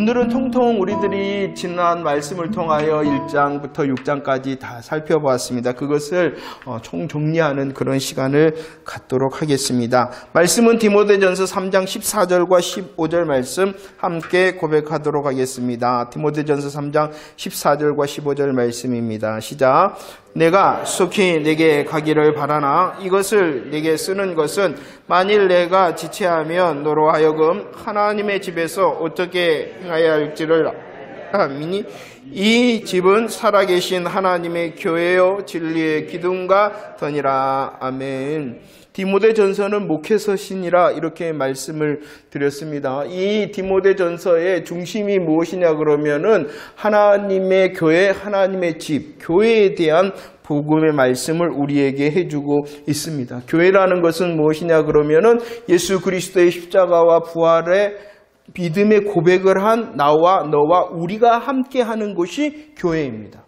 오늘은 통통 우리들이 지난 말씀을 통하여 1장부터 6장까지 다 살펴보았습니다. 그것을 총정리하는 그런 시간을 갖도록 하겠습니다. 말씀은 디모데전서 3장 14절과 15절 말씀 함께 고백하도록 하겠습니다. 디모데전서 3장 14절과 15절 말씀입니다. 시작. 내가 속히 내게 가기를 바라나 이것을 내게 쓰는 것은 만일 내가 지체하면 너로 하여금 하나님의 집에서 어떻게 행하여야 할지를 알미니 이 집은 살아계신 하나님의 교회요 진리의 기둥과 더니라. 아멘. 디모데전서는 목회서신이라 이렇게 말씀을 드렸습니다. 이 디모데전서의 중심이 무엇이냐 그러면은 하나님의 교회, 하나님의 집, 교회에 대한 복음의 말씀을 우리에게 해주고 있습니다. 교회라는 것은 무엇이냐 그러면은 예수 그리스도의 십자가와 부활의 믿음의 고백을 한 나와 너와 우리가 함께하는 곳이 교회입니다.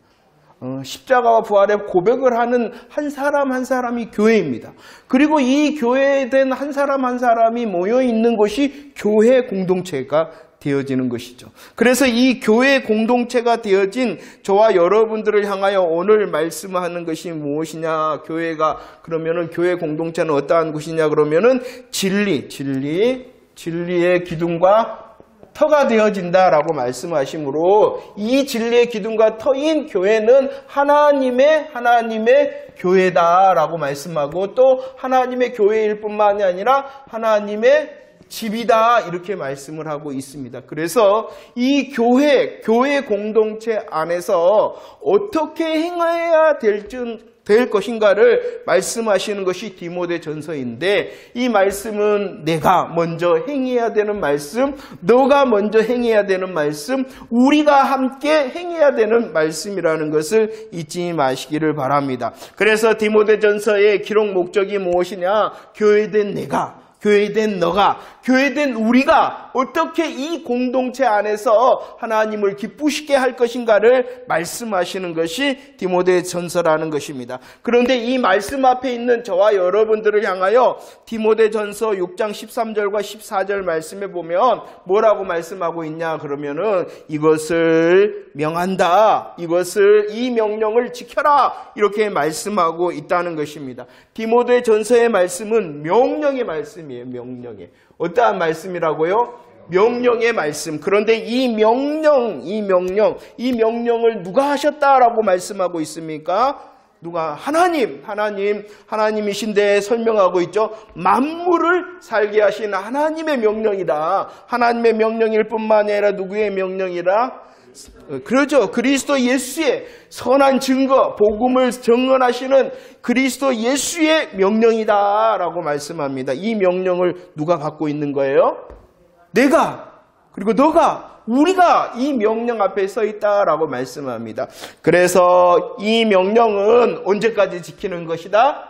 십자가와 부활의 고백을 하는 한 사람 한 사람이 교회입니다. 그리고 이 교회에 된 한 사람 한 사람이 모여 있는 곳이 교회 공동체가 되어지는 것이죠. 그래서 이 교회 공동체가 되어진 저와 여러분들을 향하여 오늘 말씀하는 것이 무엇이냐? 교회가 그러면은 교회 공동체는 어떠한 곳이냐 그러면은 진리의 기둥과 터가 되어진다라고 말씀하시므로 이 진리의 기둥과 터인 교회는 하나님의 교회다라고 말씀하고 또 하나님의 교회일 뿐만이 아니라 하나님의 집이다 이렇게 말씀을 하고 있습니다. 그래서 이 교회 공동체 안에서 어떻게 행해야 될 것인가를 말씀하시는 것이 디모데전서인데 이 말씀은 내가 먼저 행해야 되는 말씀, 너가 먼저 행해야 되는 말씀, 우리가 함께 행해야 되는 말씀이라는 것을 잊지 마시기를 바랍니다. 그래서 디모데전서의 기록 목적이 무엇이냐? 교회된 내가, 교회된 너가, 교회된 우리가 어떻게 이 공동체 안에서 하나님을 기쁘시게 할 것인가를 말씀하시는 것이 디모데전서라는 것입니다. 그런데 이 말씀 앞에 있는 저와 여러분들을 향하여 디모데전서 6장 13절과 14절 말씀에 보면 뭐라고 말씀하고 있냐 그러면은 이것을 명한다. 이 명령을 지켜라. 이렇게 말씀하고 있다는 것입니다. 디모데전서의 말씀은 명령의 말씀이에요. 명령의. 어떠한 말씀이라고요? 명령의 말씀. 그런데 이 명령을 누가 하셨다라고 말씀하고 있습니까? 누가? 하나님이신데 설명하고 있죠. 만물을 살게 하신 하나님의 명령이다. 하나님의 명령일 뿐만 아니라 누구의 명령이라? 그러죠. 그리스도 예수의 선한 증거, 복음을 증언하시는 그리스도 예수의 명령이다라고 말씀합니다. 이 명령을 누가 갖고 있는 거예요? 내가, 그리고 너가, 우리가 이 명령 앞에 서 있다라고 말씀합니다. 그래서 이 명령은 언제까지 지키는 것이다?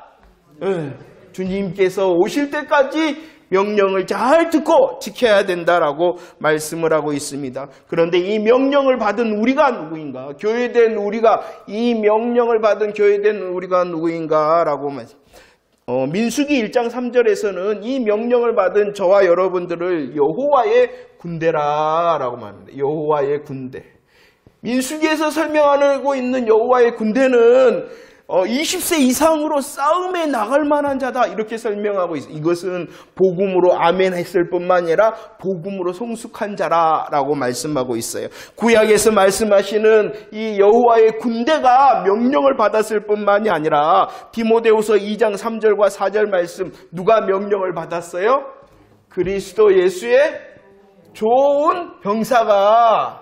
주님께서 오실 때까지 명령을 잘 듣고 지켜야 된다라고 말씀을 하고 있습니다. 그런데 이 명령을 받은 우리가 누구인가? 교회된 우리가, 이 명령을 받은 교회된 우리가 누구인가라고 민수기 1장 3절에서는 이 명령을 받은 저와 여러분들을 여호와의 군대라라고 말합니다. 여호와의 군대. 민수기에서 설명하고 있는 여호와의 군대는 20세 이상으로 싸움에 나갈 만한 자다 이렇게 설명하고 있어요. 이것은 복음으로 아멘 했을 뿐만 아니라 복음으로 성숙한 자라고 말씀하고 있어요. 구약에서 말씀하시는 이 여호와의 군대가 명령을 받았을 뿐만이 아니라 디모데후서 2장 3절과 4절 말씀 누가 명령을 받았어요? 그리스도 예수의 좋은 병사가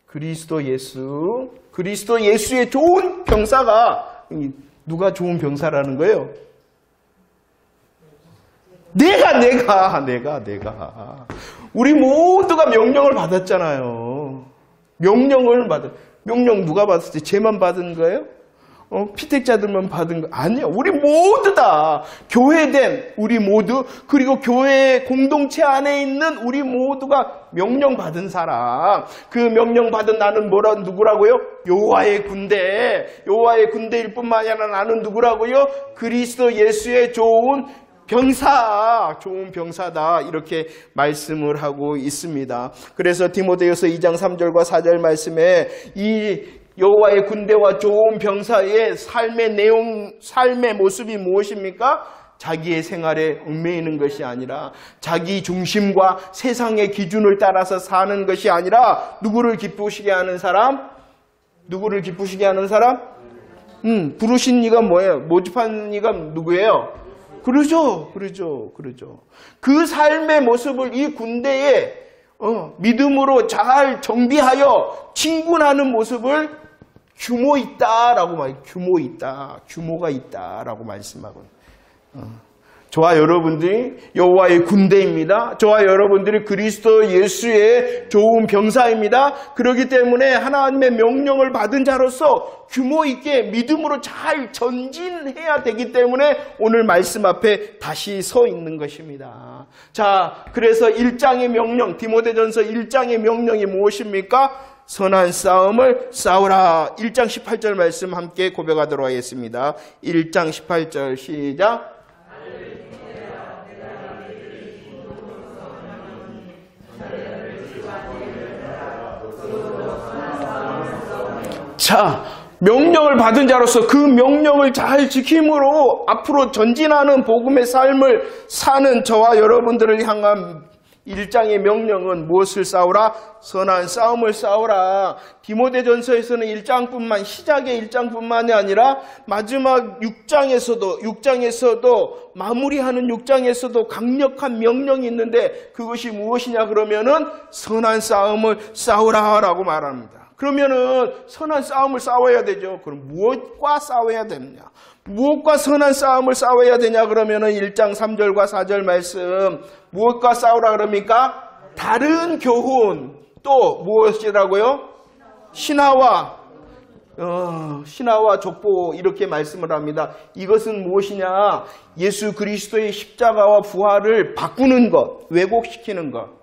그리스도 예수의 좋은 병사가 누가 좋은 병사라는 거예요? 내가 우리 모두가 명령을 받았잖아요. 명령 누가 받았어요? 쟤만 받은 거예요? 피택자들만 받은 거 아니에요. 우리 모두 다 교회된 우리 모두 그리고 교회 공동체 안에 있는 우리 모두가 명령받은 사람. 그 명령받은 나는 누구라고요? 여호와의 군대일 뿐만 아니라 나는 누구라고요? 그리스도 예수의 좋은 병사, 좋은 병사다 이렇게 말씀을 하고 있습니다. 그래서 디모데후서 2장 3절과 4절 말씀에 이 여호와의 군대와 좋은 병사의 삶의 내용, 삶의 모습이 무엇입니까? 자기의 생활에 얽매이는 것이 아니라 자기 중심과 세상의 기준을 따라서 사는 것이 아니라 누구를 기쁘시게 하는 사람? 누구를 기쁘시게 하는 사람? 부르신 이가 뭐예요? 모집한 이가 누구예요? 그러죠. 그 삶의 모습을 이 군대에 믿음으로 잘 정비하여 진군하는 모습을 규모 있다라고 규모가 있다라고 말씀하고. 저와 여러분들이 여호와의 군대입니다. 저와 여러분들이 그리스도 예수의 좋은 병사입니다. 그렇기 때문에 하나님의 명령을 받은 자로서 규모 있게 믿음으로 잘 전진해야 되기 때문에 오늘 말씀 앞에 다시 서 있는 것입니다. 자, 그래서 1장의 명령, 디모데전서 1장의 명령이 무엇입니까? 선한 싸움을 싸우라. 1장 18절 말씀 함께 고백하도록 하겠습니다. 1장 18절 시작. 자, 명령을 받은 자로서 그 명령을 잘 지킴으로 앞으로 전진하는 복음의 삶을 사는 저와 여러분들을 향한 1장의 명령은 무엇을 싸우라? 선한 싸움을 싸우라. 디모데전서에서는 1장뿐만, 시작의 1장뿐만이 아니라 마지막 6장에서도 마무리하는 6장에서도 강력한 명령이 있는데 그것이 무엇이냐 그러면은 선한 싸움을 싸우라라고 말합니다. 그러면은 선한 싸움을 싸워야 되죠. 그럼 무엇과 싸워야 되느냐? 무엇과 선한 싸움을 싸워야 되냐 그러면은 1장 3절과 4절 말씀 무엇과 싸우라 그럽니까? 다른 교훈 또 무엇이라고요? 신하와 족보 이렇게 말씀을 합니다. 이것은 무엇이냐? 예수 그리스도의 십자가와 부활을 바꾸는 것, 왜곡시키는 것.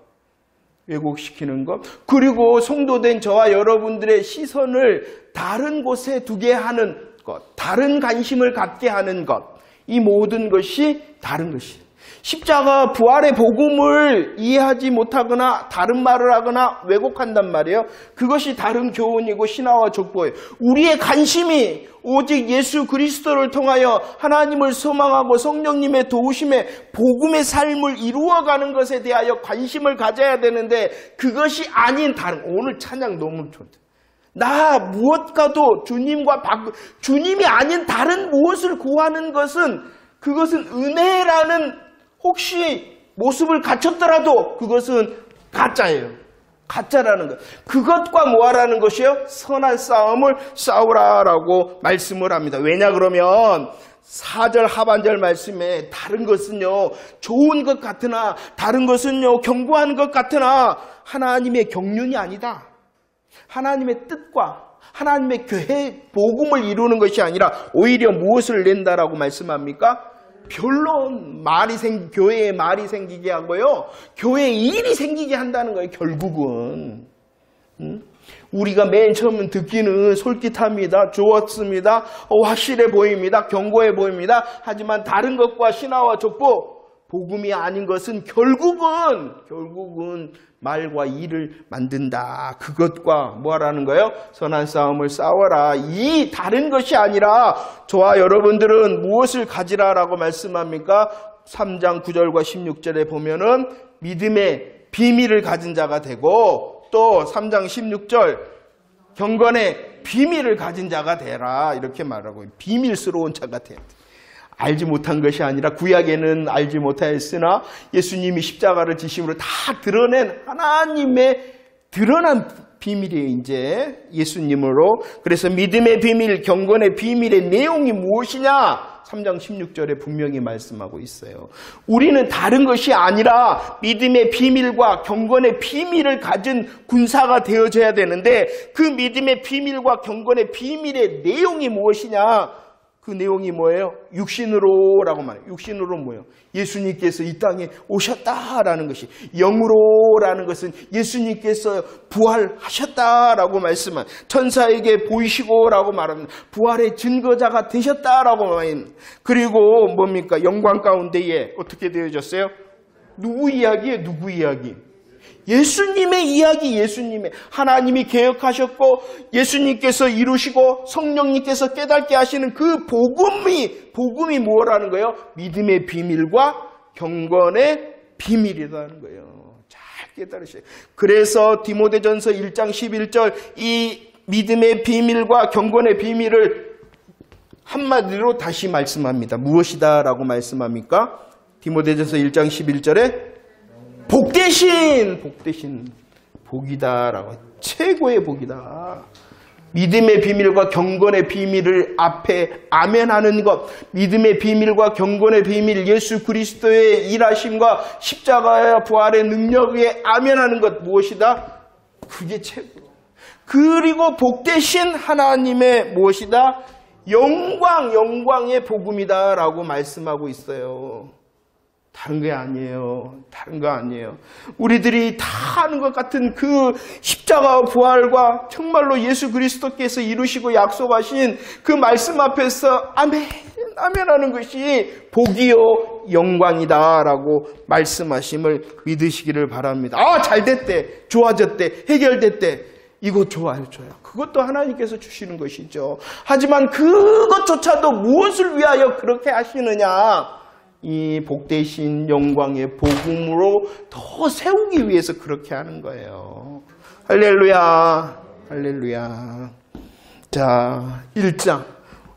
그리고 성도된 저와 여러분들의 시선을 다른 곳에 두게 하는 것, 다른 관심을 갖게 하는 것, 이 모든 것이 다른 것이에요. 십자가 부활의 복음을 이해하지 못하거나 다른 말을 하거나 왜곡한단 말이에요. 그것이 다른 교훈이고 신화와 족보예요. 우리의 관심이 오직 예수 그리스도를 통하여 하나님을 소망하고 성령님의 도우심에 복음의 삶을 이루어가는 것에 대하여 관심을 가져야 되는데 그것이 아닌 다른, 오늘 찬양 너무 좋다. 나 무엇과도 주님이 아닌 다른 무엇을 구하는 것은 그것은 은혜라는 혹시 모습을 갖췄더라도 그것은 가짜예요. 가짜라는 것. 그것과 뭐하라는 것이요? 선한 싸움을 싸우라라고 말씀을 합니다. 왜냐 그러면 4절 하반절 말씀에 다른 것은요 좋은 것 같으나 다른 것은요 경고하는 것 같으나 하나님의 경륜이 아니다. 하나님의 뜻과 하나님의 계획, 복음을 이루는 것이 아니라 오히려 무엇을 낸다라고 말씀합니까? 변론, 교회에 말이 생기게 하고요. 교회에 일이 생기게 한다는 거예요, 결국은. 우리가 맨 처음 듣기는 솔깃합니다. 좋았습니다. 확실해 보입니다. 견고해 보입니다. 하지만 다른 것과 신화와 족보, 복음이 아닌 것은 결국은 말과 일을 만든다. 그것과 뭐하라는 거예요? 선한 싸움을 싸워라. 이 다른 것이 아니라 저와 여러분들은 무엇을 가지라라고 말씀합니까? 3장 9절과 16절에 보면은 믿음의 비밀을 가진 자가 되고 또 3장 16절 경건의 비밀을 가진 자가 되라. 이렇게 말하고 비밀스러운 자가 돼야 돼. 알지 못한 것이 아니라 구약에는 알지 못하였으나 예수님이 십자가를 지심으로 다 드러낸 하나님의 드러난 비밀이에요. 이제 예수님으로. 그래서 믿음의 비밀, 경건의 비밀의 내용이 무엇이냐? 3장 16절에 분명히 말씀하고 있어요. 우리는 다른 것이 아니라 믿음의 비밀과 경건의 비밀을 가진 군사가 되어져야 되는데 그 믿음의 비밀과 경건의 비밀의 내용이 무엇이냐? 그 내용이 뭐예요? 육신으로라고 말해요. 육신으로 뭐예요? 예수님께서 이 땅에 오셨다라는 것이, 영으로라는 것은 예수님께서 부활하셨다라고 말씀한, 천사에게 보이시고라고 말합니다. 부활의 증거자가 되셨다라고 말합니다. 그리고 뭡니까? 영광 가운데에 어떻게 되어졌어요? 누구 이야기예요? 누구 이야기? 예수님의 이야기, 예수님의. 하나님이 계획하셨고 예수님께서 이루시고 성령님께서 깨닫게 하시는 그 복음이 뭐라는 거예요? 믿음의 비밀과 경건의 비밀이라는 거예요. 잘 깨달으셔요. 그래서 디모데전서 1장 11절 이 믿음의 비밀과 경건의 비밀을 한마디로 다시 말씀합니다. 무엇이다 라고 말씀합니까? 디모데전서 1장 11절에 복되신 복이다라고, 최고의 복이다. 믿음의 비밀과 경건의 비밀을 앞에 아멘하는 것, 믿음의 비밀과 경건의 비밀, 예수 그리스도의 일하심과 십자가의 부활의 능력에 아멘하는 것, 무엇이다? 그게 최고. 그리고 복되신 하나님의 무엇이다? 영광의 복음이다라고 말씀하고 있어요. 다른 게 아니에요. 다른 거 아니에요. 우리들이 다 아는 것 같은 그 십자가 부활과 정말로 예수 그리스도께서 이루시고 약속하신 그 말씀 앞에서 아멘하는 것이 복이요 영광이다라고 말씀하심을 믿으시기를 바랍니다. 아, 잘 됐대, 좋아졌대, 해결됐대. 이거 좋아요. 그것도 하나님께서 주시는 것이죠. 하지만 그것조차도 무엇을 위하여 그렇게 하시느냐? 이 복되신 영광의 복음으로 더 세우기 위해서 그렇게 하는 거예요. 할렐루야. 할렐루야. 자, 1장.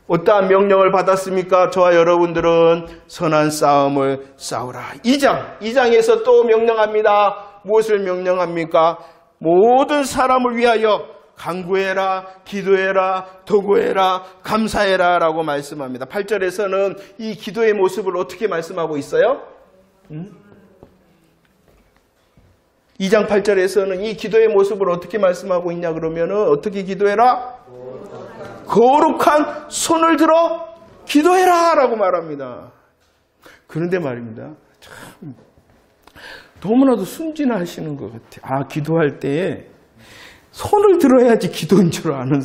어떠한 명령을 받았습니까? 저와 여러분들은 선한 싸움을 싸우라. 2장에서 또 명령합니다. 무엇을 명령합니까? 모든 사람을 위하여 간구해라, 기도해라, 도구해라, 감사해라 라고 말씀합니다. 8절에서는 이 기도의 모습을 어떻게 말씀하고 있어요? 2장 8절에서는 이 기도의 모습을 어떻게 말씀하고 있냐 그러면은 어떻게 기도해라? 거룩한 손을 들어 기도해라 라고 말합니다. 그런데 말입니다. 참 너무나도 순진하시는 것 같아요. 아, 기도할 때에 손을 들어야지 기도인 줄 아는.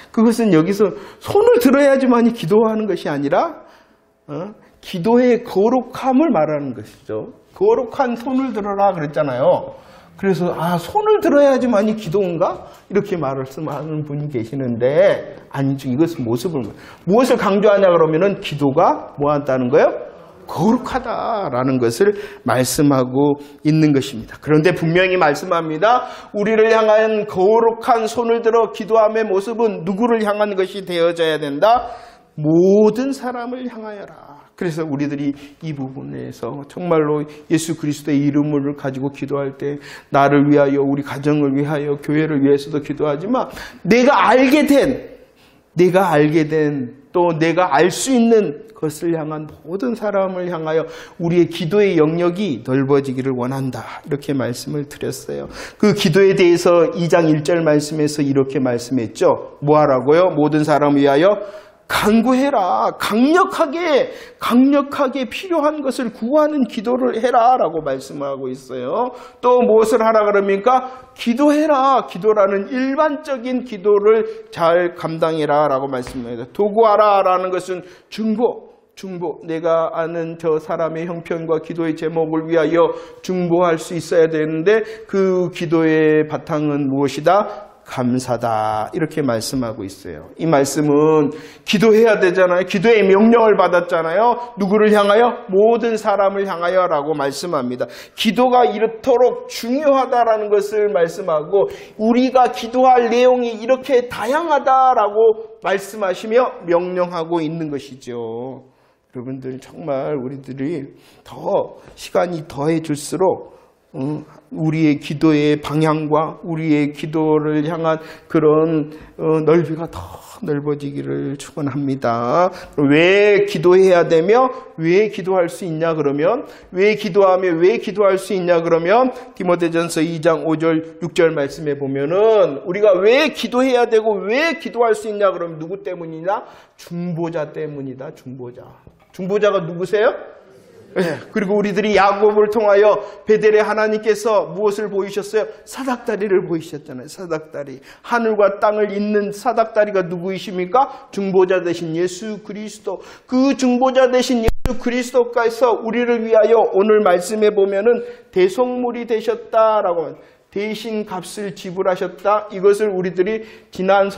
그것은 여기서 손을 들어야지만이 기도하는 것이 아니라 기도의 거룩함을 말하는 것이죠. 거룩한 손을 들어라 그랬잖아요. 그래서 손을 들어야지만이 기도인가? 이렇게 말씀하는 분이 계시는데 아니죠. 이것은 무엇을 강조하냐 그러면은 기도가 뭐 한다는 거예요? 거룩하다라는 것을 말씀하고 있는 것입니다. 그런데 분명히 말씀합니다. 우리를 향한 거룩한 손을 들어 기도함의 모습은 누구를 향한 것이 되어져야 된다? 모든 사람을 향하여라. 그래서 우리들이 이 부분에서 정말로 예수 그리스도의 이름을 가지고 기도할 때 나를 위하여, 우리 가정을 위하여, 교회를 위해서도 기도하지만 내가 알게 된 또 내가 알 수 있는 것을 향한 모든 사람을 향하여 우리의 기도의 영역이 넓어지기를 원한다. 이렇게 말씀을 드렸어요. 그 기도에 대해서 2장 1절 말씀에서 이렇게 말씀했죠. 뭐 하라고요? 모든 사람을 위하여 간구해라. 강력하게 필요한 것을 구하는 기도를 해라 라고 말씀하고 있어요. 또 무엇을 하라 그럽니까? 기도해라. 기도라는 일반적인 기도를 잘 감당해라 라고 말씀합니다. 도구하라 라는 것은 중보, 내가 아는 저 사람의 형편과 기도의 제목을 위하여 중보할 수 있어야 되는데 그 기도의 바탕은 무엇이다? 감사다. 이렇게 말씀하고 있어요. 이 말씀은 기도해야 되잖아요. 기도의 명령을 받았잖아요. 누구를 향하여? 모든 사람을 향하여 라고 말씀합니다. 기도가 이렇도록 중요하다라는 것을 말씀하고 우리가 기도할 내용이 이렇게 다양하다라고 말씀하시며 명령하고 있는 것이죠. 여러분들 정말 우리들이 더 시간이 더해질수록 우리의 기도의 방향과 우리의 기도를 향한 그런 넓이가 더 넓어지기를 축원합니다. 왜 기도해야 되며 왜 기도할 수 있냐 그러면 왜 기도하며 왜 기도할 수 있냐 그러면 디모데전서 2장 5절 6절 말씀에 보면은 우리가 왜 기도해야 되고 왜 기도할 수 있냐 그러면 누구 때문이냐? 중보자 때문이다. 중보자가 누구세요? 네, 그리고 우리들이 야곱을 통하여 베델에 하나님께서 무엇을 보이셨어요? 사닥다리를 보이셨잖아요. 사닥다리. 하늘과 땅을 잇는 사닥다리가 누구이십니까? 중보자 되신 예수 그리스도. 그 중보자 되신 예수 그리스도께서 우리를 위하여 오늘 말씀해 보면은 대속물이 되셨다라고 대신 값을 지불하셨다. 이것을 우리들이 지난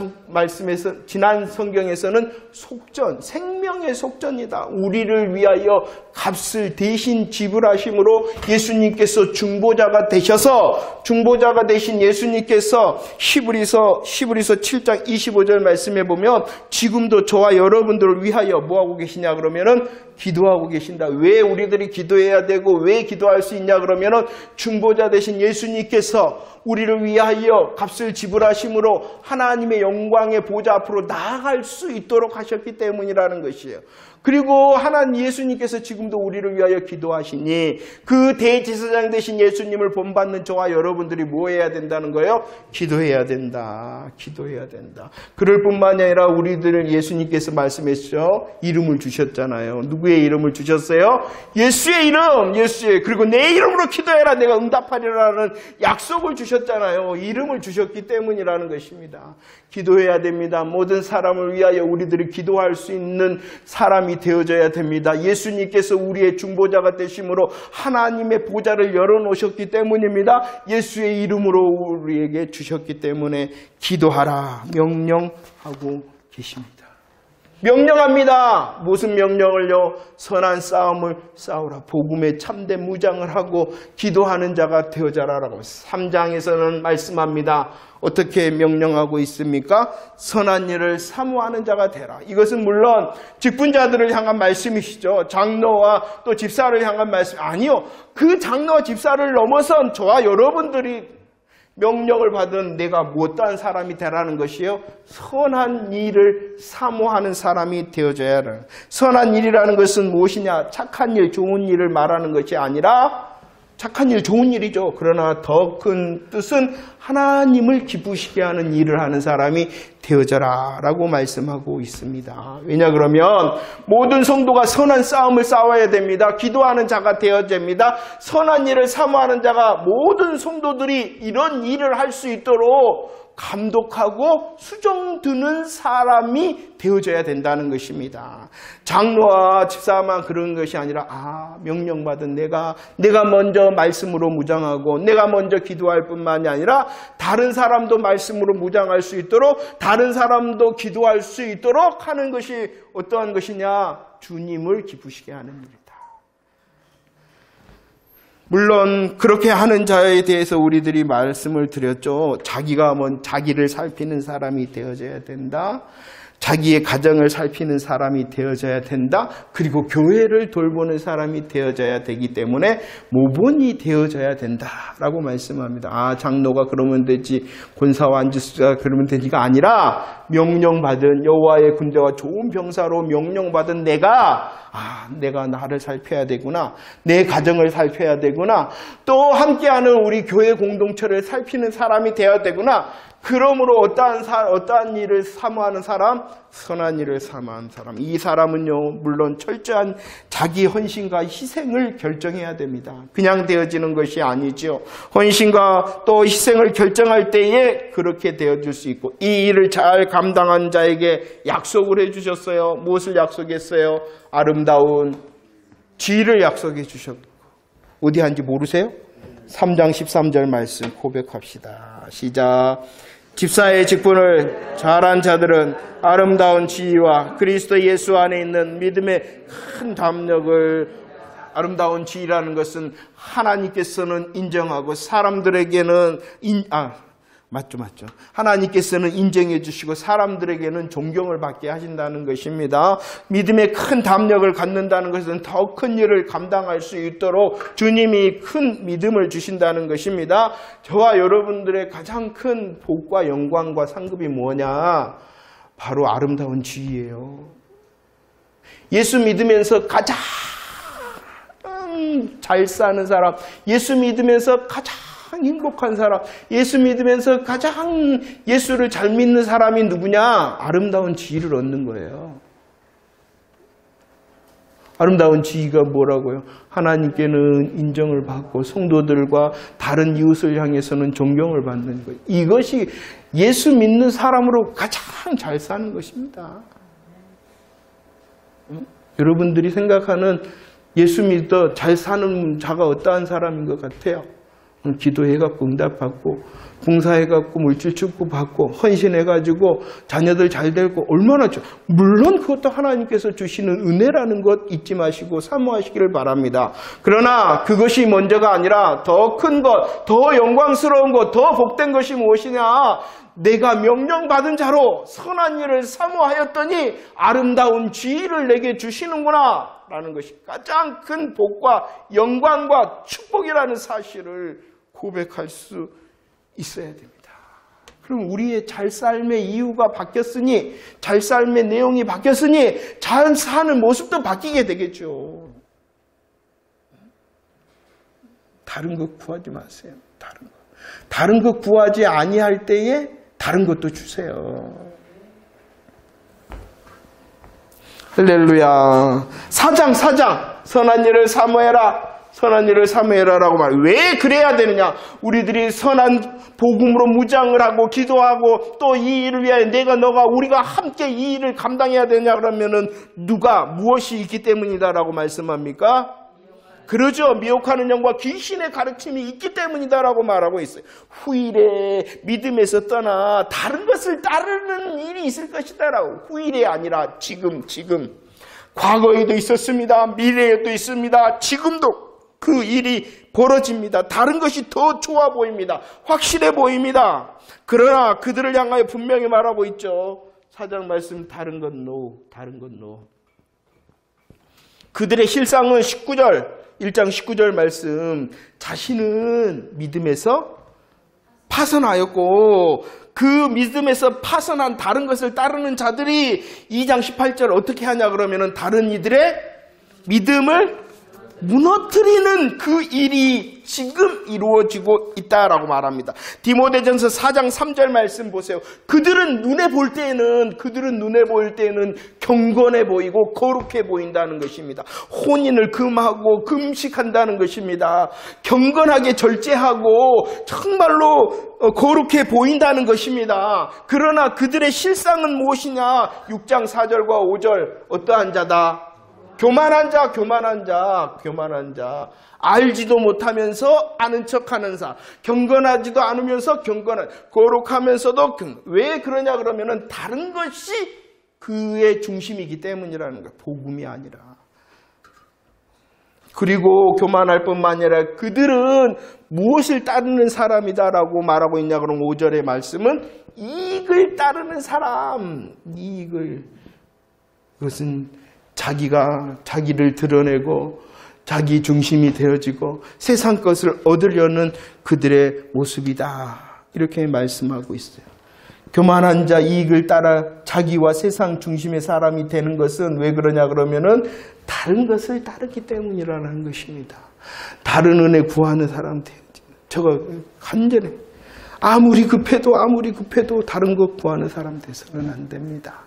성경에서는 속전, 생명의 속전이다. 우리를 위하여 값을 대신 지불하심으로 예수님께서 중보자가 되셔서 중보자가 되신 예수님께서 히브리서 7장 25절 말씀해 보면 지금도 저와 여러분들을 위하여 뭐하고 계시냐 그러면은 기도하고 계신다. 왜 우리들이 기도해야 되고 왜 기도할 수 있냐 그러면은 중보자 되신 예수님께서 우리를 위하여 값을 지불하심으로 하나님의 영광의 보좌 앞으로 나아갈 수 있도록 하셨기 때문이라는 것이에요. 그리고 하나님 예수님께서 지금도 우리를 위하여 기도하시니 그 대제사장 되신 예수님을 본받는 저와 여러분들이 뭐 해야 된다는 거예요? 기도해야 된다. 기도해야 된다. 그럴 뿐만이 아니라 우리들은 예수님께서 말씀했죠. 이름을 주셨잖아요. 누구의 이름을 주셨어요? 예수의 이름. 예수의. 그리고 내 이름으로 기도해라. 내가 응답하리라는 약속을 주셨잖아요. 이름을 주셨기 때문이라는 것입니다. 기도해야 됩니다. 모든 사람을 위하여 우리들이 기도할 수 있는 사람이 되어져야 됩니다. 예수님께서 우리의 중보자가 되심으로 하나님의 보좌를 열어놓으셨기 때문입니다. 예수의 이름으로 우리에게 주셨기 때문에 기도하라 명령하고 계십니다. 명령합니다. 무슨 명령을요? 선한 싸움을 싸우라. 복음에 참된 무장을 하고 기도하는 자가 되어자라라고 3장에서는 말씀합니다. 어떻게 명령하고 있습니까? 선한 일을 사모하는 자가 되라. 이것은 물론 직분자들을 향한 말씀이시죠. 장로와 또 집사를 향한 말씀. 아니요. 그 장로와 집사를 넘어선 저와 여러분들이 명령을 받은 내가 못한 사람이 되라는 것이요. 선한 일을 사모하는 사람이 되어져야 하는. 선한 일이라는 것은 무엇이냐? 착한 일, 좋은 일을 말하는 것이 아니라 착한 일, 좋은 일이죠. 그러나 더 큰 뜻은 하나님을 기쁘시게 하는 일을 하는 사람이 되어져라 라고 말씀하고 있습니다. 왜냐 그러면 모든 성도가 선한 싸움을 싸워야 됩니다. 기도하는 자가 되어야 됩니다. 선한 일을 사모하는 자가 모든 성도들이 이런 일을 할 수 있도록 감독하고 수정드는 사람이 되어져야 된다는 것입니다. 장로와 집사만 그런 것이 아니라 명령받은 내가 먼저 말씀으로 무장하고 내가 먼저 기도할 뿐만이 아니라 다른 사람도 말씀으로 무장할 수 있도록 다른 사람도 기도할 수 있도록 하는 것이 어떠한 것이냐? 주님을 기쁘시게 하는 일이다. 물론 그렇게 하는 자에 대해서 우리들이 말씀을 드렸죠. 자기를 살피는 사람이 되어져야 된다. 자기의 가정을 살피는 사람이 되어져야 된다. 그리고 교회를 돌보는 사람이 되어져야 되기 때문에 모본이 되어져야 된다라고 말씀합니다. 장로가 그러면 되지, 권사와 안지수가 그러면 되지가 아니라 명령받은 여호와의 군대와 좋은 병사로 명령받은 내가 나를 살펴야 되구나. 내 가정을 살펴야 되구나. 또 함께하는 우리 교회 공동체를 살피는 사람이 되어야 되구나. 그러므로 어떠한 일을 사모하는 사람? 선한 일을 사모하는 사람. 이 사람은요, 물론 철저한 자기 헌신과 희생을 결정해야 됩니다. 그냥 되어지는 것이 아니죠. 헌신과 또 희생을 결정할 때에 그렇게 되어질 수 있고, 이 일을 잘 감당한 자에게 약속을 해주셨어요. 무엇을 약속했어요? 아름다운 지위를 약속해 주셨고. 어디 한지 모르세요? 3장 13절 말씀 고백합시다. 시작. 집사의 직분을 잘한 자들은 아름다운 지위와 그리스도 예수 안에 있는 믿음의 큰 담력을, 아름다운 지위라는 것은 하나님께서는 인정하고 사람들에게는 맞죠, 맞죠. 하나님께서는 인정해 주시고 사람들에게는 존경을 받게 하신다는 것입니다. 믿음의 큰 담력을 갖는다는 것은 더 큰 일을 감당할 수 있도록 주님이 큰 믿음을 주신다는 것입니다. 저와 여러분들의 가장 큰 복과 영광과 상급이 뭐냐? 바로 아름다운 지위예요. 예수 믿으면서 가장 잘 사는 사람, 예수 믿으면서 가장 행복한 사람, 예수 믿으면서 가장 예수를 잘 믿는 사람이 누구냐? 아름다운 지위를 얻는 거예요. 아름다운 지위가 뭐라고요? 하나님께는 인정을 받고 성도들과 다른 이웃을 향해서는 존경을 받는 거예요. 이것이 예수 믿는 사람으로 가장 잘 사는 것입니다. 여러분들이 생각하는 예수 믿어 잘 사는 자가 어떠한 사람인 것 같아요? 기도해갖고 응답받고 봉사해갖고 물질 축복받고 헌신해가지고 자녀들 잘 되고 얼마나 좋아. 물론 그것도 하나님께서 주시는 은혜라는 것 잊지 마시고 사모하시기를 바랍니다. 그러나 그것이 먼저가 아니라 더 큰 것, 더 영광스러운 것, 더 복된 것이 무엇이냐? 내가 명령받은 자로 선한 일을 사모하였더니 아름다운 지위를 내게 주시는구나 라는 것이 가장 큰 복과 영광과 축복이라는 사실을 고백할 수 있어야 됩니다. 그럼 우리의 잘 삶의 이유가 바뀌었으니, 잘 삶의 내용이 바뀌었으니 잘 사는 모습도 바뀌게 되겠죠. 다른 것 구하지 마세요. 다른 것 구하지 아니할 때에 다른 것도 주세요. 할렐루야. 사장 선한 일을 사모해라. 선한 일을 사모해라라고 말해요. 왜 그래야 되느냐? 우리들이 선한 복음으로 무장을 하고 기도하고 또 이 일을 위하여 너가 우리가 함께 이 일을 감당해야 되냐 그러면은 누가 무엇이 있기 때문이다라고 말씀합니까? 그러죠. 미혹하는 영과 귀신의 가르침이 있기 때문이다라고 말하고 있어요. 후일에 믿음에서 떠나 다른 것을 따르는 일이 있을 것이다라고. 후일에 아니라 지금. 과거에도 있었습니다. 미래에도 있습니다. 지금도 그 일이 벌어집니다. 다른 것이 더 좋아 보입니다. 확실해 보입니다. 그러나 그들을 향하여 분명히 말하고 있죠. 4장 말씀 다른 건 노. 그들의 실상은 1장 19절 말씀, 자신은 믿음에서 파선하였고 그 믿음에서 파선한 다른 것을 따르는 자들이 2장 18절 어떻게 하냐 그러면은 다른 이들의 믿음을 무너뜨리는 그 일이 지금 이루어지고 있다라고 말합니다. 디모데전서 4장 3절 말씀 보세요. 그들은 눈에 보일 때에는 경건해 보이고 거룩해 보인다는 것입니다. 혼인을 금하고 금식한다는 것입니다. 경건하게 절제하고 정말로 거룩해 보인다는 것입니다. 그러나 그들의 실상은 무엇이냐? 6장 4절과 5절 어떠한 자다? 교만한 자. 알지도 못하면서 아는 척하는 자. 경건하지도 않으면서 거룩하면서도 왜 그러냐 그러면은 다른 것이 그의 중심이기 때문이라는 거예요. 복음이 아니라. 그리고 교만할 뿐만 아니라 그들은 무엇을 따르는 사람이다라고 말하고 있냐 그러면 5절의 말씀은 이익을 따르는 사람. 그것은 자기를 드러내고 자기 중심이 되어지고 세상 것을 얻으려는 그들의 모습이다. 이렇게 말씀하고 있어요. 교만한 자 이익을 따라 자기와 세상 중심의 사람이 되는 것은 왜 그러냐 그러면은 다른 것을 따르기 때문이라는 것입니다. 다른 은혜 구하는 사람 되어지. 저거 간절해. 아무리 급해도 다른 것 구하는 사람 돼서는 안 됩니다.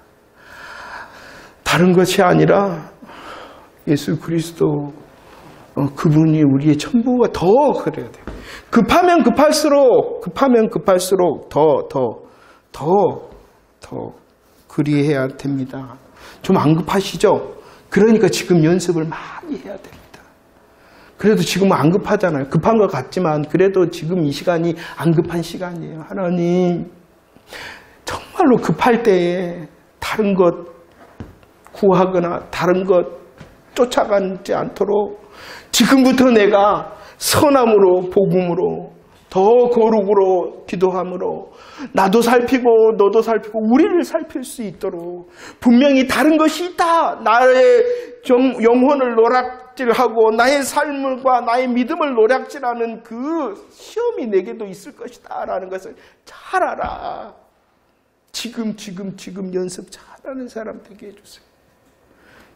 다른 것이 아니라 예수 그리스도 그분이 우리의 전부가 더 그래야 돼요. 급하면 급할수록 더 그리해야 됩니다. 좀 안 급하시죠? 그러니까 지금 연습을 많이 해야 됩니다. 그래도 지금은 안 급하잖아요. 급한 것 같지만 그래도 지금 이 시간이 안 급한 시간이에요. 하나님 정말로 급할 때에 다른 것 구하거나 다른 것 쫓아가지 않도록 지금부터 내가 선함으로 복음으로 더 거룩으로 기도함으로 나도 살피고 너도 살피고 우리를 살필 수 있도록 분명히 다른 것이 있다. 나의 영혼을 노략질하고 나의 삶과 나의 믿음을 노략질하는 그 시험이 내게도 있을 것이다 라는 것을 잘 알아. 지금 연습 잘하는 사람 되게 해주세요.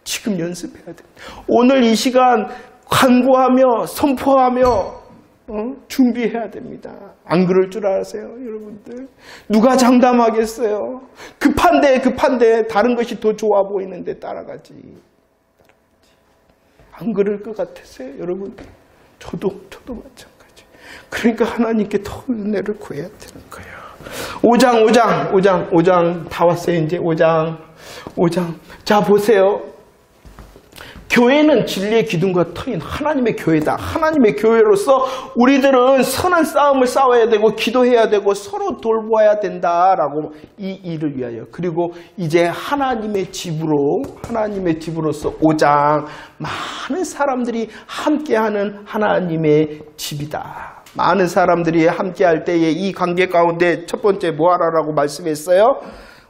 지금 연습해야 돼. 오늘 이 시간 간구하며 선포하며 준비해야 됩니다. 안 그럴 줄 아세요, 여러분들? 누가 장담하겠어요? 급한데 다른 것이 더 좋아 보이는데 따라가지. 안 그럴 것 같으세요, 여러분들? 저도 마찬가지. 그러니까 하나님께 더 은혜를 구해야 되는 거예요. 5장 다 왔어요. 이제 5장. 자, 보세요. 교회는 진리의 기둥과 터인 하나님의 교회다. 하나님의 교회로서 우리들은 선한 싸움을 싸워야 되고 기도해야 되고 서로 돌보아야 된다라고 이 일을 위하여. 그리고 이제 하나님의 집으로서 5장 많은 사람들이 함께하는 하나님의 집이다. 많은 사람들이 함께할 때에 이 관계 가운데 첫 번째 뭐하라라고 말씀했어요?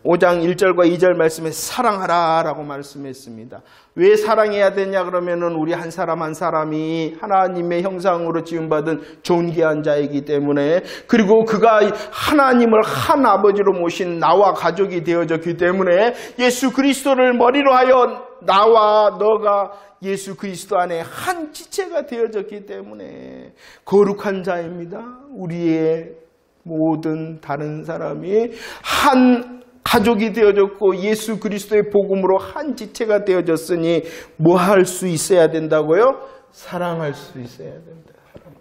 5장 1절과 2절 말씀에 사랑하라 라고 말씀했습니다. 왜 사랑해야 되냐 그러면은 우리 한 사람 한 사람이 하나님의 형상으로 지음받은 존귀한 자이기 때문에, 그리고 그가 하나님을 한 아버지로 모신 나와 가족이 되어졌기 때문에 예수 그리스도를 머리로 하여 나와 너가 예수 그리스도 안에 한 지체가 되어졌기 때문에 거룩한 자입니다. 우리의 모든 다른 사람이 한 가족이 되어졌고 예수 그리스도의 복음으로 한 지체가 되어졌으니 뭐 할 수 있어야 된다고요? 사랑할 수 있어야 된다.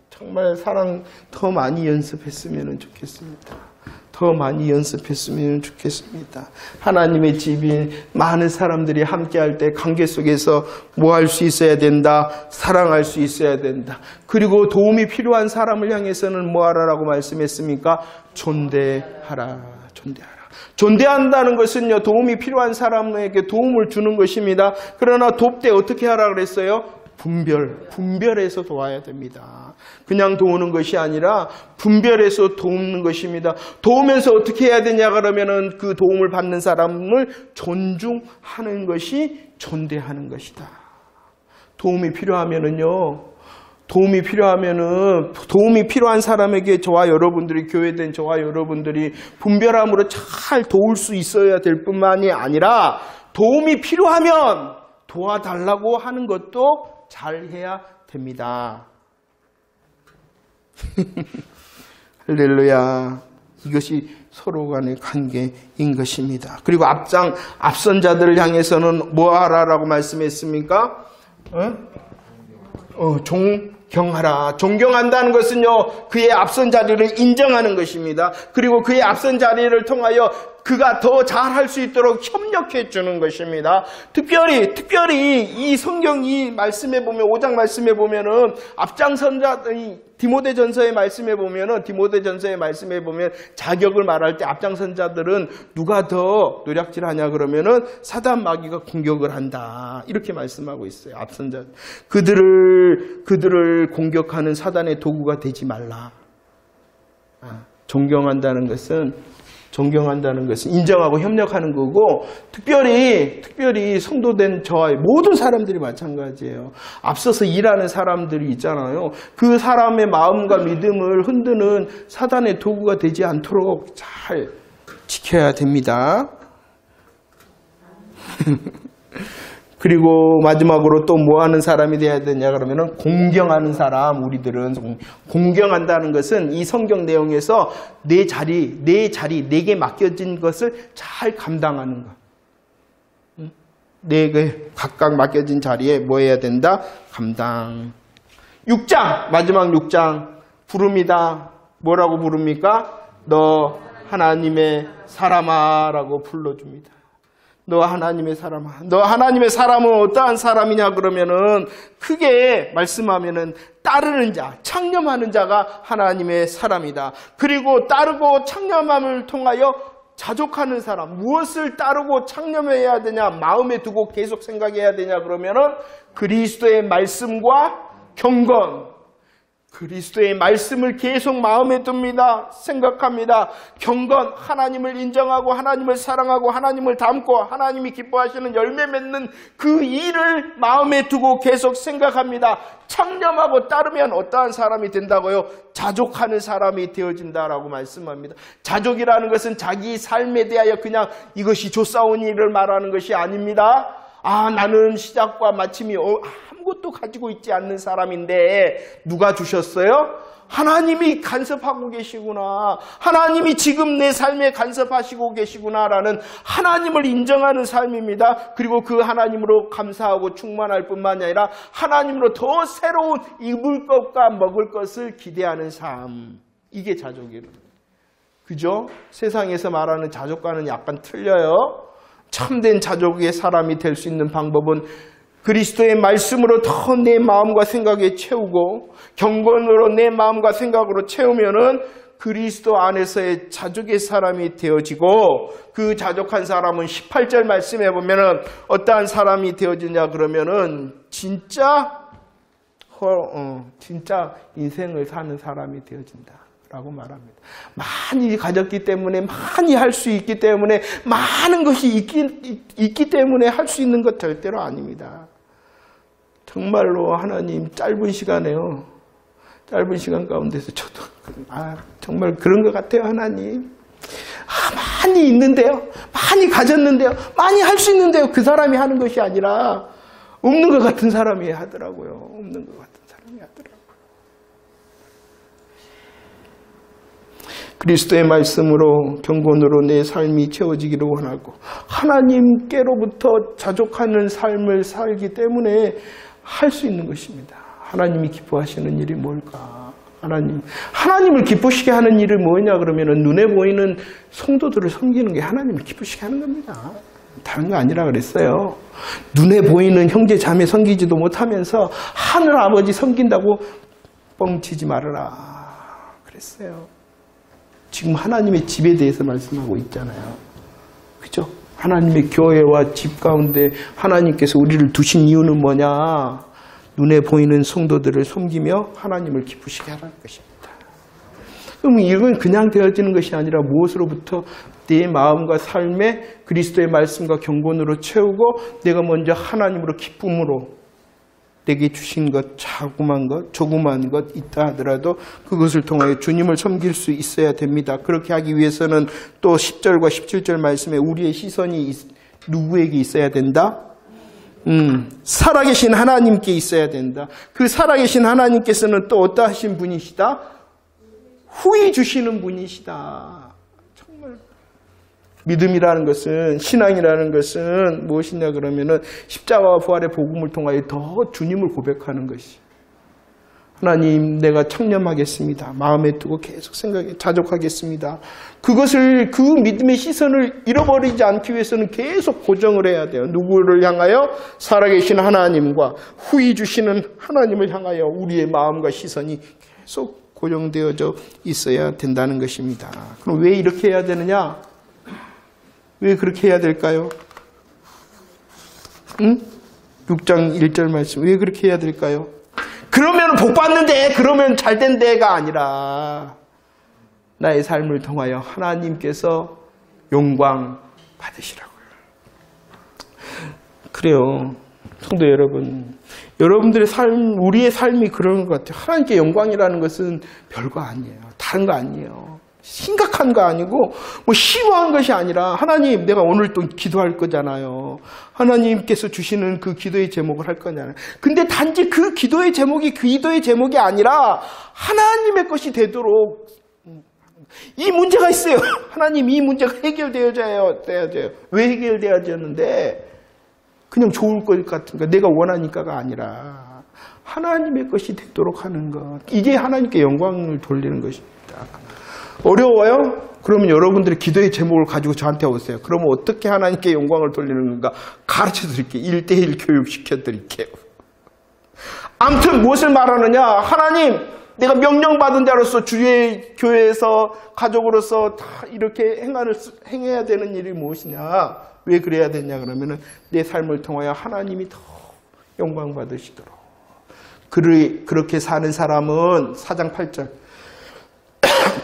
정말 사랑 더 많이 연습했으면 좋겠습니다. 더 많이 연습했으면 좋겠습니다. 하나님의 집인 많은 사람들이 함께할 때 관계 속에서 뭐 할 수 있어야 된다? 사랑할 수 있어야 된다. 그리고 도움이 필요한 사람을 향해서는 뭐 하라라고 말씀했습니까? 존대하라. 존대한다는 것은요, 도움이 필요한 사람에게 도움을 주는 것입니다. 그러나 돕되 어떻게 하라 그랬어요? 분별해서 도와야 됩니다. 그냥 도우는 것이 아니라 분별해서 도우는 것입니다. 도우면서 어떻게 해야 되냐 그러면은 그 도움을 받는 사람을 존중하는 것이 존대하는 것이다. 도움이 필요한 사람에게 저와 여러분들이, 교회된 저와 여러분들이 분별함으로 잘 도울 수 있어야 될 뿐만이 아니라 도움이 필요하면 도와달라고 하는 것도 잘 해야 됩니다. 할렐루야. 이것이 서로 간의 관계인 것입니다. 그리고 앞선 자들을 향해서는 뭐 하라라고 말씀했습니까? 존경하라. 존경한다는 것은요, 그의 앞선 자리를 인정하는 것입니다. 그리고 그의 앞선 자리를 통하여 그가 더 잘할 수 있도록 협력해 주는 것입니다. 특별히 이 성경 이 말씀에 보면, 5장 말씀에 보면은 앞장선자들이 디모데전서의 말씀에 보면 자격을 말할 때 앞장선자들은 누가 더 노략질하냐 그러면은 사단 마귀가 공격을 한다. 이렇게 말씀하고 있어요. 앞선자. 그들을 공격하는 사단의 도구가 되지 말라. 존경한다는 것은 인정하고 협력하는 거고, 특별히 성도된 저와 모든 사람들이 마찬가지예요. 앞서서 일하는 사람들이 있잖아요. 그 사람의 마음과 믿음을 흔드는 사단의 도구가 되지 않도록 잘 지켜야 됩니다. 그리고 마지막으로 또 뭐 하는 사람이 되어야 되냐 그러면은 공경하는 사람. 우리들은 공경한다는 것은 이 성경 내용에서 내게 맡겨진 것을 잘 감당하는 것. 내게 각각 맡겨진 자리에 뭐 해야 된다? 감당. 6장, 마지막 6장 부릅니다. 뭐라고 부릅니까? 너 하나님의 사람아 라고 불러줍니다. 너 하나님의 사람은 어떠한 사람이냐 그러면은 크게 말씀하면은 따르는 자, 창념하는 자가 하나님의 사람이다. 그리고 따르고 창념함을 통하여 자족하는 사람. 무엇을 따르고 창념해야 되냐, 마음에 두고 계속 생각해야 되냐 그러면은 그리스도의 말씀과 경건, 그리스도의 말씀을 계속 마음에 둡니다. 생각합니다. 경건, 하나님을 인정하고 하나님을 사랑하고 하나님을 닮고 하나님이 기뻐하시는 열매 맺는 그 일을 마음에 두고 계속 생각합니다. 창념하고 따르면 어떠한 사람이 된다고요? 자족하는 사람이 되어진다라고 말씀합니다. 자족이라는 것은 자기 삶에 대하여 그냥 이것이 조사온 일을 말하는 것이 아닙니다. 나는 시작과 마침이 아무것도 가지고 있지 않는 사람인데 누가 주셨어요? 하나님이 간섭하고 계시구나. 하나님이 지금 내 삶에 간섭하시고 계시구나라는 하나님을 인정하는 삶입니다. 그리고 그 하나님으로 감사하고 충만할 뿐만 아니라 하나님으로 더 새로운 입을 것과 먹을 것을 기대하는 삶. 이게 자족이에요. 그죠? 세상에서 말하는 자족과는 약간 틀려요. 참된 자족의 사람이 될 수 있는 방법은 그리스도의 말씀으로 더 내 마음과 생각에 채우고 경건으로 내 마음과 생각으로 채우면은 그리스도 안에서의 자족의 사람이 되어지고 그 자족한 사람은 18절 말씀해 보면은 어떠한 사람이 되어지냐 그러면은 진짜 인생을 사는 사람이 되어진다. 라고 말합니다. 많이 가졌기 때문에 많이 할 수 있기 때문에 많은 것이 있기 때문에 할 수 있는 것 절대로 아닙니다. 정말로 하나님 짧은 시간에요. 짧은 시간 가운데서 저도 정말 그런 것 같아요. 하나님. 많이 있는데요. 많이 가졌는데요. 많이 할 수 있는데요. 그 사람이 하는 것이 아니라 없는 것 같은 사람이 하더라고요. 없는 것 같은 사람이 하더라고요. 그리스도의 말씀으로 경건으로 내 삶이 채워지기를 원하고 하나님께로부터 자족하는 삶을 살기 때문에 할 수 있는 것입니다. 하나님이 기뻐하시는 일이 뭘까? 하나님을 기쁘시게 하는 일이 뭐냐 그러면은 눈에 보이는 성도들을 섬기는 게 하나님을 기쁘시게 하는 겁니다. 다른 거 아니라 그랬어요. 눈에 보이는 형제 자매 섬기지도 못하면서 하늘 아버지 섬긴다고 뻥치지 말아라 그랬어요. 지금 하나님의 집에 대해서 말씀하고 있잖아요. 그죠? 하나님의 교회와 집 가운데 하나님께서 우리를 두신 이유는 뭐냐? 눈에 보이는 성도들을 섬기며 하나님을 기쁘시게 하라는 것입니다. 그럼 이건 그냥 되어지는 것이 아니라 무엇으로부터 내 마음과 삶에 그리스도의 말씀과 경건으로 채우고 내가 먼저 하나님으로 기쁨으로 내게 주신 것, 조그만 것 있다 하더라도 그것을 통하여 주님을 섬길 수 있어야 됩니다. 그렇게 하기 위해서는 또 10절과 17절 말씀에 우리의 시선이 누구에게 있어야 된다? 살아계신 하나님께 있어야 된다. 그 살아계신 하나님께서는 또 어떠하신 분이시다? 후히 주시는 분이시다. 정말 믿음이라는 것은, 신앙이라는 것은 무엇이냐 그러면은 십자가와 부활의 복음을 통하여 더 주님을 고백하는 것이. 하나님, 내가 청렴하겠습니다. 마음에 두고 계속 자족하겠습니다. 그것을, 그 믿음의 시선을 잃어버리지 않기 위해서는 계속 고정을 해야 돼요. 누구를 향하여? 살아계신 하나님과 후히 주시는 하나님을 향하여 우리의 마음과 시선이 계속 고정되어져 있어야 된다는 것입니다. 그럼 왜 이렇게 해야 되느냐? 왜 그렇게 해야 될까요? 6장 1절 말씀. 왜 그렇게 해야 될까요? 그러면 복 받는데, 그러면 잘된 데가 아니라 나의 삶을 통하여 하나님께서 영광 받으시라고요. 그래요. 성도 여러분. 여러분들의 삶, 우리의 삶이 그런 것 같아요. 하나님께 영광이라는 것은 별거 아니에요. 다른 거 아니에요. 심각한 거 아니고 심오한 것이 아니라 하나님, 내가 오늘 또 기도할 거잖아요. 하나님께서 주시는 그 기도의 제목을 할 거잖아요. 근데 단지 그 기도의 제목이 아니라 하나님의 것이 되도록 이 문제가 있어요. 하나님, 이 문제가 해결되어져야 돼요. 왜 해결되어졌는데 그냥 좋을 것 같은가, 내가 원하니까가 아니라 하나님의 것이 되도록 하는 것. 이게 하나님께 영광을 돌리는 것입니다. 어려워요? 그러면 여러분들이 기도의 제목을 가지고 저한테 오세요. 그러면 어떻게 하나님께 영광을 돌리는 건가 가르쳐 드릴게요. 1:1 교육시켜 드릴게요. 아무튼 무엇을 말하느냐? 하나님, 내가 명령받은 자로서 주의 교회에서 가족으로서 다 이렇게 행해야 되는 일이 무엇이냐? 왜 그래야 되냐 그러면은 내 삶을 통하여 하나님이 더 영광 받으시도록, 그렇게 사는 사람은 4장 8절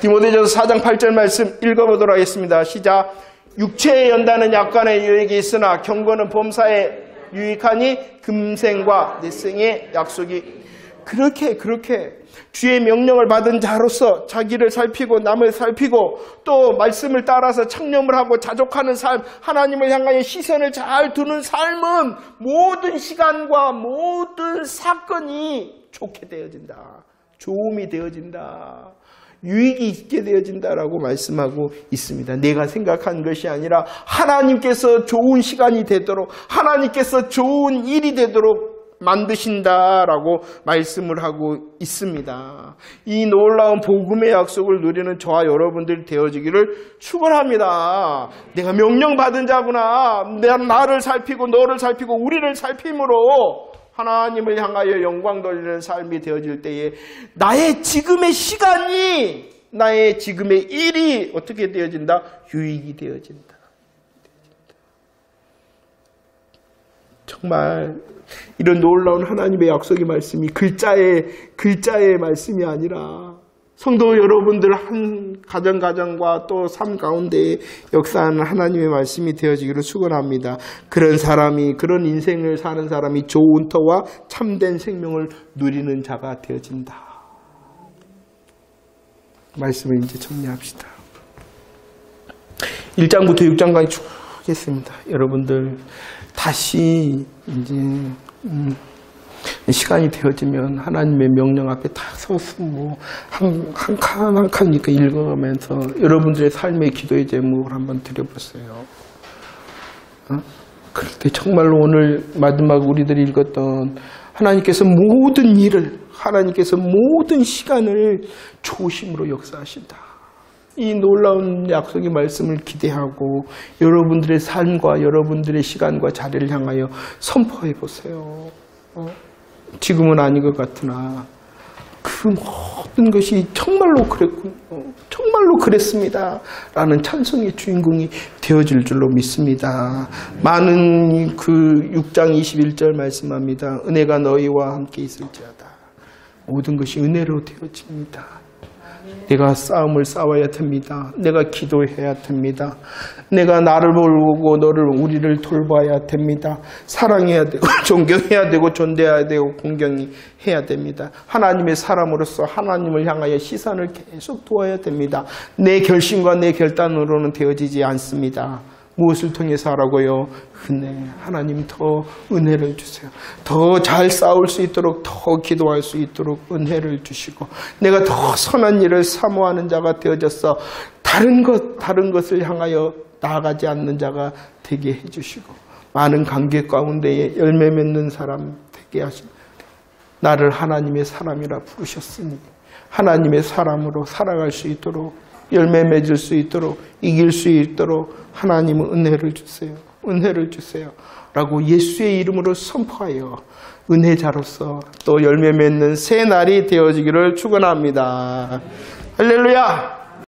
디모데전서 4장 8절 말씀 읽어보도록 하겠습니다. 시작. 육체에 연다는 약간의 유익이 있으나 경건은 범사에 유익하니 금생과 내생의 약속이 그렇게 주의 명령을 받은 자로서 자기를 살피고 남을 살피고 또 말씀을 따라서 창념을 하고 자족하는 삶, 하나님을 향하여 시선을 잘 두는 삶은 모든 시간과 모든 사건이 좋게 되어진다. 좋음이 되어진다. 유익이 있게 되어진다라고 말씀하고 있습니다. 내가 생각한 것이 아니라 하나님께서 좋은 시간이 되도록 하나님께서 좋은 일이 되도록 만드신다라고 말씀을 하고 있습니다. 이 놀라운 복음의 약속을 누리는 저와 여러분들이 되어지기를 축원합니다. 내가 명령받은 자구나. 내가 나를 살피고 너를 살피고 우리를 살핌으로 하나님을 향하여 영광 돌리는 삶이 되어질 때에 나의 지금의 시간이 나의 지금의 일이 어떻게 되어진다? 유익이 되어진다. 정말 이런 놀라운 하나님의 약속의 말씀이 글자의 말씀이 아니라 성도 여러분들 한 가정과 또 삶 가운데 역사하는 하나님의 말씀이 되어지기를 축원합니다. 그런 사람이 그런 인생을 사는 사람이 좋은 터와 참된 생명을 누리는 자가 되어진다. 말씀을 이제 정리합시다. 1장부터 6장까지 쭉 했습니다. 여러분들 다시 이제 시간이 되어지면 하나님의 명령 앞에 다 서서 한 칸 이렇게 읽어가면서 여러분들의 삶의 기도의 제목을 한번 드려보세요. 그럴 때 정말로 오늘 마지막 우리들이 읽었던 하나님께서 모든 일을 하나님께서 모든 시간을 조심으로 역사하신다. 이 놀라운 약속의 말씀을 기대하고 여러분들의 삶과 여러분들의 시간과 자리를 향하여 선포해 보세요. 지금은 아닌 것 같으나 그 모든 것이 정말로 그랬군요. 정말로 그랬습니다. 라는 찬송의 주인공이 되어질 줄로 믿습니다. 많은 그 6장 21절 말씀합니다. 은혜가 너희와 함께 있을지어다. 모든 것이 은혜로 되어집니다. 내가 싸움을 싸워야 됩니다. 내가 기도해야 됩니다. 내가 나를 보고 우리를 돌봐야 됩니다. 사랑해야 되고 존경해야 되고 존대해야 되고 공경해야 됩니다. 하나님의 사람으로서 하나님을 향하여 시선을 계속 두어야 됩니다. 내 결심과 내 결단으로는 되어지지 않습니다. 무엇을 통해서 하라고요? 은혜. 하나님 더 은혜를 주세요. 더 잘 싸울 수 있도록 더 기도할 수 있도록 은혜를 주시고 내가 더 선한 일을 사모하는 자가 되어져서 다른 것을 향하여 나아가지 않는 자가 되게 해주시고 많은 관계 가운데에 열매 맺는 사람 되게 하시고 나를 하나님의 사람이라 부르셨으니 하나님의 사람으로 살아갈 수 있도록 열매 맺을 수 있도록 이길 수 있도록 하나님은 은혜를 주세요. 은혜를 주세요. 라고 예수의 이름으로 선포하여 은혜자로서 또 열매 맺는 새 날이 되어지기를 축원합니다. 할렐루야.